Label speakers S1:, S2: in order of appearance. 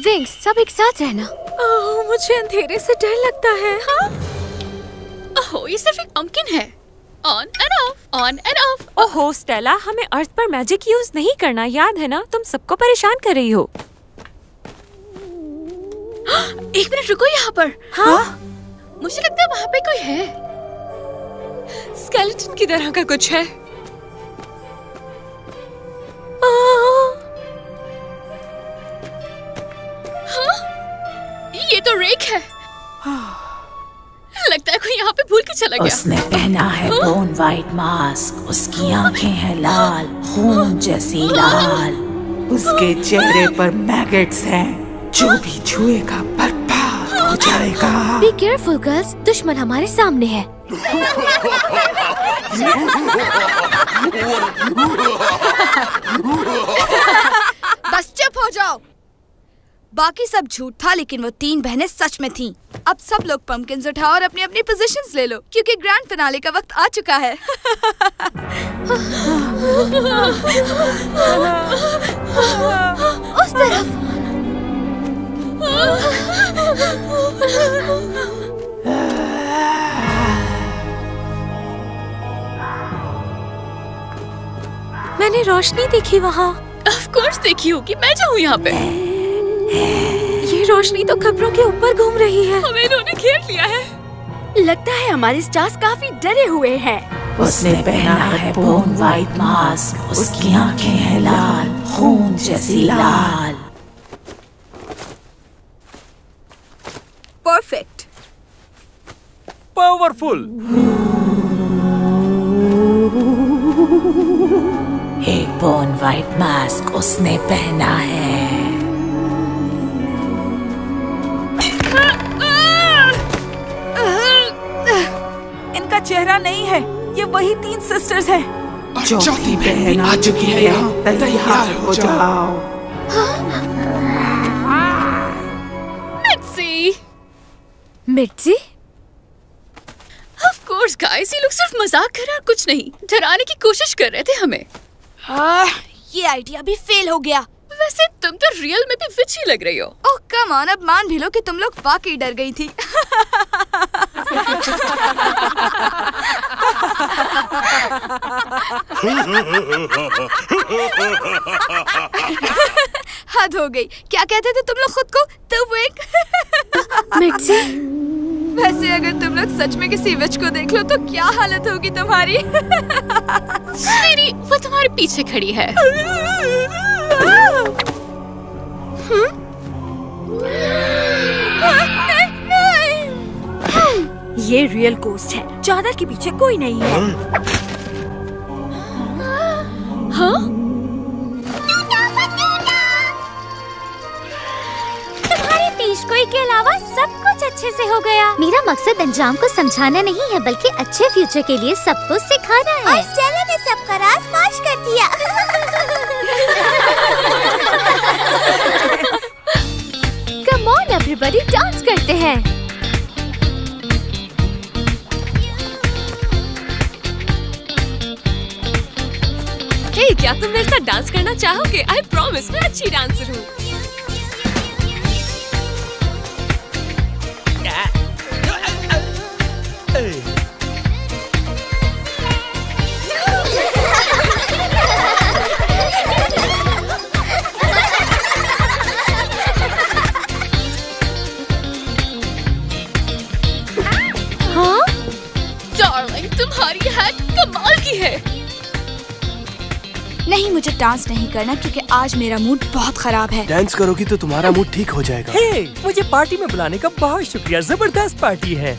S1: Wings, सब एक साथ रहना।
S2: मुझे अंधेरे से डर लगता है। हाँ?
S3: ओह, ये सिर्फ एक पंपकिन है। On end of, on end of.
S2: ओहो स्टेला, हमें अर्थ पर मैजिक यूज नहीं करना, याद है ना? तुम सबको परेशान कर रही हो।
S3: एक मिनट रुको यहाँ पर।
S2: हाँ?
S3: मुझे लगता है वहाँ पे कोई है।
S2: स्केलेटन की तरह का कुछ है।
S3: हाँ? ये तो रेक है। लगता है कोई यहाँ पे भूल के चला गया।
S4: उसने पहना है बोन वाइट मास्क, उसकी आंखें हैं लाल, खून जैसी लाल। उसके चेहरे पर मैगेट्स हैं, जो भी छुएगा बर्बाद हो जाएगा।
S1: बी केयरफुल गर्ल्स, दुश्मन हमारे सामने है।
S5: बस चुप हो जाओ। बाकी सब झूठ था, लेकिन वो 3 बहनें सच में थीं। अब सब लोग पंपकिन्स उठाओ और अपनी अपनी पोजीशंस ले लो, क्योंकि ग्रैंड फिनाले का वक्त आ चुका है।
S1: उस तरफ।
S2: मैंने रोशनी देखी वहाँ।
S3: ऑफ कोर्स देखी होगी, मैं जाऊँ यहाँ पे।
S2: ये रोशनी तो खबरों के ऊपर घूम रही है।
S3: हमें इन्होंने घेर लिया है।
S5: लगता है हमारे स्टार्स काफी डरे हुए हैं।
S4: उसने पहना है बोन वाइट मास्क, उसकी आंखें हैं लाल, खून जैसी लाल।
S5: परफेक्ट।
S6: पावरफुल।
S4: एक बोन वाइट मास्क उसने पहना है।
S5: इनका चेहरा नहीं है, ये वही 3 सिस्टर्स हैं।
S4: चौथी बहन आ चुकी है, तैयार हो जाओ।
S3: मिट्सी।
S1: मिट्सी?
S3: ऑफ कोर्स गाइस, ये लोग सिर्फ मजाक कर रहे हैं और कुछ नहीं। डराने की कोशिश कर रहे थे हमें।
S5: ये आइडिया भी फेल हो गया।
S3: वैसे तुम तो रियल में भी विच ही लग रही हो।
S5: ओह कम ऑन, अब मान भी लो कि तुम लोग वाकई डर गई थी। हद हो गई। क्या कहते थे तुम लोग खुद को?
S1: मिट्सी?
S5: वैसे अगर तुम लोग सच में किसी विच को देख लो तो क्या हालत होगी तुम्हारी?
S3: मेरी वो तुम्हारे पीछे खड़ी है।
S2: ये रियल गोस्ट है, चादर के पीछे कोई नहीं है।
S3: हाँ?
S1: तुम्हारे पेशगोई के अलावा सब कुछ अच्छे से हो गया। मेरा मकसद अंजाम को समझाना नहीं है, बल्कि अच्छे फ्यूचर के लिए सबको सिखाना है। और स्टेला ने सबका राज फाश कर दिया। कम ऑन एवरीबॉडी, डांस करते हैं।
S2: हे, क्या तुम मेरे साथ डांस करना चाहोगे? आई प्रॉमिस, मैं अच्छी डांसर हूँ।
S3: हाँ? डार्लिंग, तुम्हारी हैट कमाल की है।
S5: नहीं, मुझे डांस नहीं करना क्योंकि आज मेरा मूड बहुत खराब है।
S6: डांस करोगी तो तुम्हारा मूड ठीक हो जाएगा।
S7: हे, मुझे पार्टी में बुलाने का बहुत शुक्रिया, जबरदस्त पार्टी है।